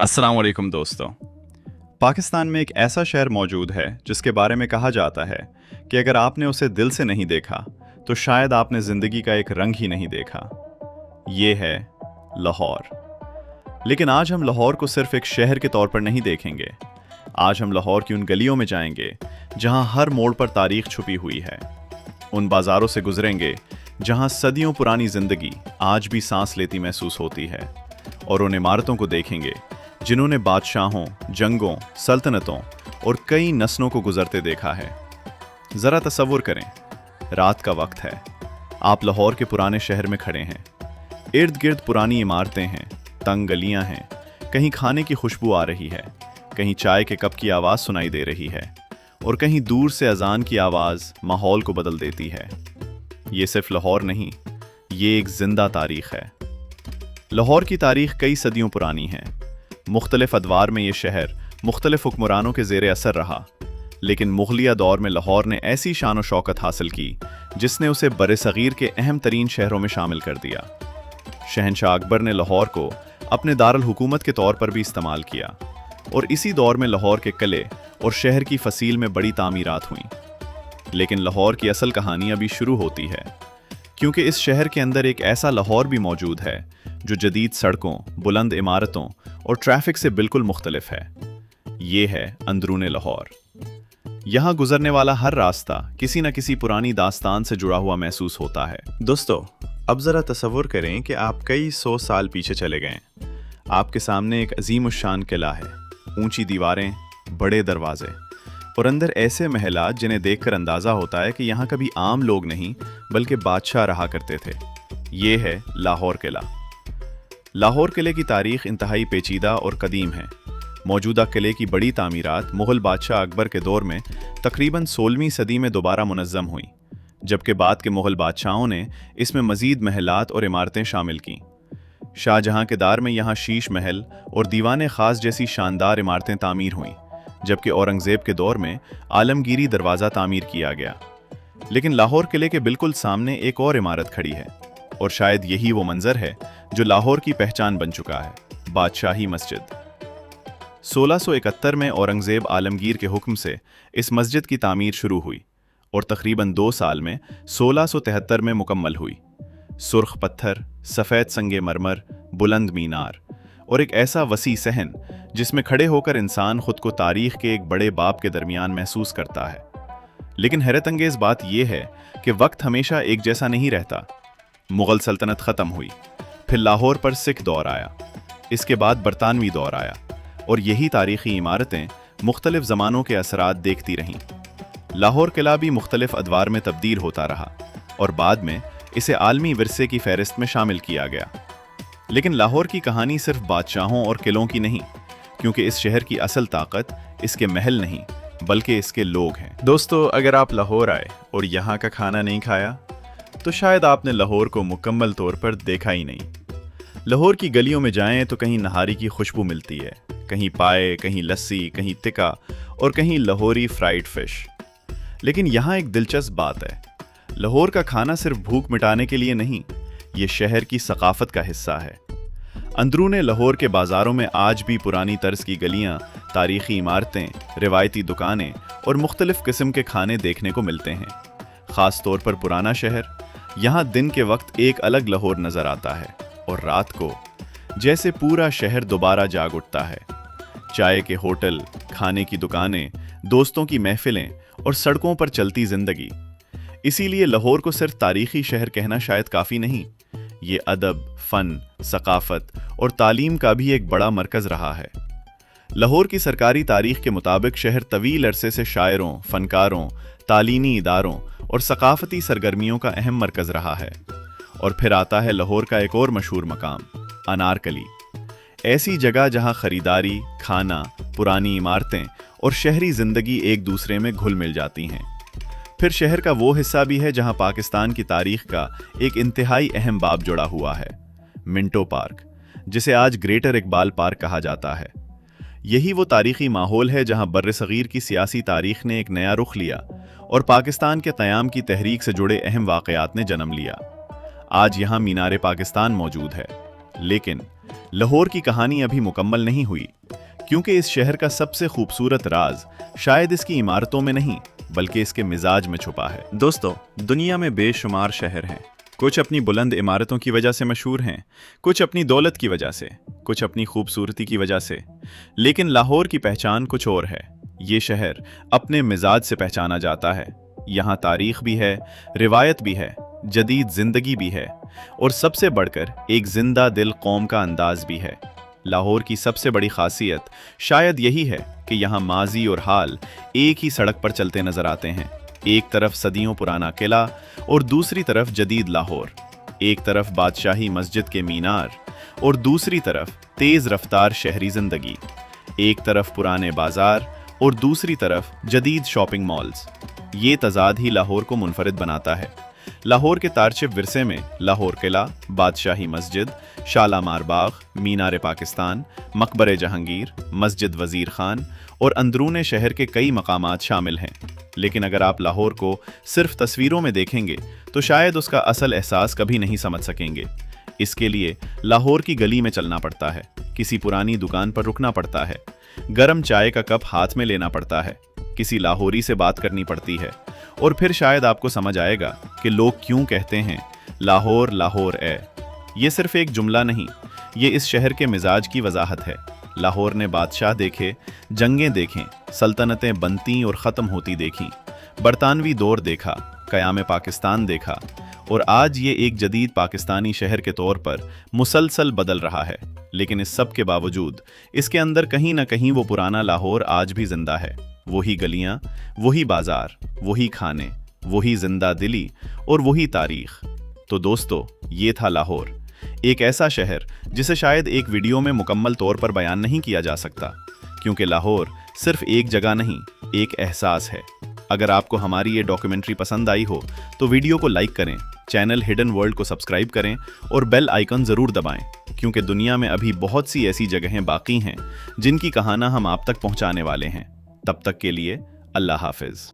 अस्सलाम वालेकुम दोस्तों। पाकिस्तान में एक ऐसा शहर मौजूद है जिसके बारे में कहा जाता है कि अगर आपने उसे दिल से नहीं देखा तो शायद आपने ज़िंदगी का एक रंग ही नहीं देखा। ये है लाहौर। लेकिन आज हम लाहौर को सिर्फ एक शहर के तौर पर नहीं देखेंगे। आज हम लाहौर की उन गलियों में जाएंगे जहां हर मोड़ पर तारीख छुपी हुई है। उन बाजारों से गुजरेंगे जहां सदियों पुरानी ज़िंदगी आज भी सांस लेती महसूस होती है। और उन इमारतों को देखेंगे जिन्होंने बादशाहों, जंगों, सल्तनतों और कई नस्लों को गुजरते देखा है। ज़रा तसव्वुर करें, रात का वक्त है, आप लाहौर के पुराने शहर में खड़े हैं। इर्द गिर्द पुरानी इमारतें हैं, तंग गलियां हैं, कहीं खाने की खुशबू आ रही है, कहीं चाय के कप की आवाज़ सुनाई दे रही है और कहीं दूर से अजान की आवाज़ माहौल को बदल देती है। ये सिर्फ लाहौर नहीं, ये एक जिंदा तारीख है। लाहौर की तारीख कई सदियों पुरानी है। मुख्तलिफ अदवार में ये शहर मुख्तलिफ हुक्मरानों के ज़ेरे असर रहा, लेकिन मुग़लिया दौर में लाहौर ने ऐसी शान व शौकत हासिल की जिसने उसे बरे-सग़ीर के अहम तरीन शहरों में शामिल कर दिया। शहनशाह अकबर ने लाहौर को अपने दारुल हुकूमत के तौर पर भी इस्तेमाल किया और इसी दौर में लाहौर के किले और शहर की फसील में बड़ी तामीरात हुईं। लेकिन लाहौर की असल कहानी अभी शुरू होती है, क्योंकि इस शहर के अंदर एक ऐसा लाहौर भी मौजूद है जो जदीद सड़कों, बुलंद इमारतों और ट्रैफिक से बिल्कुल मुख्तलिफ है। ये है अंदरूने लाहौर। यहाँ गुजरने वाला हर रास्ता किसी न किसी पुरानी दास्तान से जुड़ा हुआ महसूस होता है। दोस्तों, अब ज़रा तसव्वुर करें कि आप कई 100 साल पीछे चले गए। आपके सामने एक अजीम-उश-शान किला है, ऊंची दीवारें, बड़े दरवाजे और अंदर ऐसे महलात जिन्हें देखकर अंदाज़ा होता है कि यहाँ कभी आम लोग नहीं बल्कि बादशाह रहा करते थे। ये है लाहौर किला। लाहौर किले की तारीख इंतहाई पेचीदा और कदीम है। मौजूदा किले की बड़ी तामीरात मुग़ल बादशाह अकबर के दौर में तकरीबन 16वीं सदी में दोबारा मुनज़्ज़म हुई, जबकि बाद के मुग़ल बादशाहों ने इसमें मज़ीद महलात और इमारतें शामिल कीं। शाहजहाँ के दौर में यहाँ शीश महल और दीवाने ख़ास जैसी शानदार इमारतें तामीर हुईं, जबकि औरंगज़ेब के दौर में आलमगीरी दरवाज़ा तामीर किया गया। लेकिन लाहौर किले के बिल्कुल सामने एक और इमारत खड़ी है और शायद यही वो मंजर है जो लाहौर की पहचान बन चुका है, बादशाही मस्जिद। 1671 में औरंगज़ेब आलमगीर के हुक्म से इस मस्जिद की तामीर शुरू हुई और तकरीबन 2 साल में 1673 में मुकम्मल हुई। सुर्ख पत्थर, सफ़ेद संगे मरमर, बुलंद मीनार और एक ऐसा वसी सहन जिसमें खड़े होकर इंसान खुद को तारीख के एक बड़े बाब के दरमियान महसूस करता है। लेकिन हैरत अंगेज़ बात यह है कि वक्त हमेशा एक जैसा नहीं रहता। मुग़ल सल्तनत ख़त्म हुई, फिर लाहौर पर सिख दौर आया, इसके बाद बरतानवी दौर आया और यही तारीख़ी इमारतें मुख्तलिफ ज़मानों के असरात देखती रहीं। लाहौर किला भी मुख्तलिफ अदवार में तब्दील होता रहा और बाद में इसे आलमी विरसे की फ़हरिस्त में शामिल किया गया। लेकिन लाहौर की कहानी सिर्फ बादशाहों और किलों की नहीं, क्योंकि इस शहर की असल ताकत इसके महल नहीं बल्कि इसके लोग हैं। दोस्तों, अगर आप लाहौर आए और यहाँ का खाना नहीं खाया तो शायद आपने लाहौर को मुकम्मल तौर पर देखा ही नहीं। लाहौर की गलियों में जाएं तो कहीं नहारी की खुशबू मिलती है, कहीं पाए, कहीं लस्सी, कहीं तिक्का और कहीं लाहौरी फ्राइड फिश। लेकिन यहाँ एक दिलचस्प बात है, लाहौर का खाना सिर्फ भूख मिटाने के लिए नहीं, ये शहर की सकाफत का हिस्सा है। अंदरूने लाहौर के बाज़ारों में आज भी पुरानी तर्ज की गलियाँ, तारीख़ी इमारतें, रिवायती दुकानें और मुख्तलिफ़ किस्म के खाने देखने को मिलते हैं। ख़ास तौर पर पुराना शहर, यहाँ दिन के वक्त एक अलग लाहौर नज़र आता है और रात को जैसे पूरा शहर दोबारा जाग उठता है। चाय के होटल, खाने की दुकानें, दोस्तों की महफिलें और सड़कों पर चलती ज़िंदगी। इसीलिए लाहौर को सिर्फ तारीख़ी शहर कहना शायद काफ़ी नहीं, ये अदब, फ़न, सकाफ़त और तालीम का भी एक बड़ा मरकज़ रहा है। लाहौर की सरकारी तारीख़ के मुताबिक शहर तवील अरसे से शायरों, फ़नकारों, तालीमी इदारों और सकाफ़ती सरगर्मियों का अहम मरकज़ रहा है। और फिर आता है लाहौर का एक और मशहूर मकाम, अनारकली, ऐसी जगह जहां ख़रीदारी, खाना, पुरानी इमारतें और शहरी ज़िंदगी एक दूसरे में घुल मिल जाती हैं। फिर शहर का वो हिस्सा भी है जहां पाकिस्तान की तारीख़ का एक इंतहाई अहम बाब जुड़ा हुआ है, मिंटो पार्क, जिसे आज ग्रेटर इकबाल पार्क कहा जाता है। यही वो तारीख़ी माहौल है जहां बर्र-ए-सग़ीर की सियासी तारीख़ ने एक नया रुख लिया और पाकिस्तान के क़याम की तहरीक से जुड़े अहम वाक़यात ने जन्म लिया। आज यहाँ मीनार पाकिस्तान मौजूद है, लेकिन लाहौर की कहानी अभी मुकम्मल नहीं हुई, क्योंकि इस शहर का सबसे खूबसूरत राज शायद इसकी इमारतों में नहीं बल्कि इसके मिजाज में छुपा है। दोस्तों, दुनिया में बेशुमार शहर हैं। कुछ अपनी बुलंद इमारतों की वजह से मशहूर हैं, कुछ अपनी दौलत की वजह से, कुछ अपनी खूबसूरती की वजह से, लेकिन लाहौर की पहचान कुछ और है। ये शहर अपने मिजाज से पहचाना जाता है। यहाँ तारीख भी है, रिवायत भी है, जदीद जिंदगी भी है और सबसे बढ़कर एक जिंदा दिल कौम का अंदाज भी है। लाहौर की सबसे बड़ी खासियत शायद यही है कि यहाँ माजी और हाल एक ही सड़क पर चलते नजर आते हैं। एक तरफ सदियों पुराना किला और दूसरी तरफ जदीद लाहौर। एक तरफ बादशाही मस्जिद के मीनार और दूसरी तरफ तेज रफ्तार शहरी जिंदगी। एक तरफ पुराने बाजार और दूसरी तरफ जदीद शॉपिंग मॉल्स। ये तजाद ही लाहौर को मुनफरिद बनाता है। लाहौर के तारशिफ विरसे में लाहौर किला, बादशाही मस्जिद, शालामार बाग, मीनार पाकिस्तान, मकबरे जहांगीर, मस्जिद वजीर खान और अंदरूने शहर के कई मकामात शामिल हैं। लेकिन अगर आप लाहौर को सिर्फ तस्वीरों में देखेंगे तो शायद उसका असल एहसास कभी नहीं समझ सकेंगे। इसके लिए लाहौर की गली में चलना पड़ता है, किसी पुरानी दुकान पर रुकना पड़ता है, गर्म चाय का कप हाथ में लेना पड़ता है, किसी लाहौरी से बात करनी पड़ती है और फिर शायद आपको समझ आएगा कि लोग क्यों कहते हैं लाहौर लाहौर ए। ये सिर्फ एक जुमला नहीं, ये इस शहर के मिजाज की वजाहत है। लाहौर ने बादशाह देखे, जंगें देखें, सल्तनतें बनती और ख़त्म होती देखीं, बरतानवी दौर देखा, क़याम पाकिस्तान देखा और आज ये एक जदीद पाकिस्तानी शहर के तौर पर मुसलसल बदल रहा है। लेकिन इस सब के बावजूद इसके अंदर कहीं ना कहीं वो पुराना लाहौर आज भी जिंदा है। वही गलियां, वही बाजार, वही खाने, वही जिंदा दिली और वही तारीख। तो दोस्तों, ये था लाहौर, एक ऐसा शहर जिसे शायद एक वीडियो में मुकम्मल तौर पर बयान नहीं किया जा सकता, क्योंकि लाहौर सिर्फ एक जगह नहीं, एक एहसास है। अगर आपको हमारी ये डॉक्यूमेंट्री पसंद आई हो तो वीडियो को लाइक करें, चैनल हिडन वर्ल्ड को सब्सक्राइब करें और बेल आइकन ज़रूर दबाएं, क्योंकि दुनिया में अभी बहुत सी ऐसी जगहें बाकी हैं जिनकी कहानी हम आप तक पहुंचाने वाले हैं। तब तक के लिए अल्लाह हाफिज।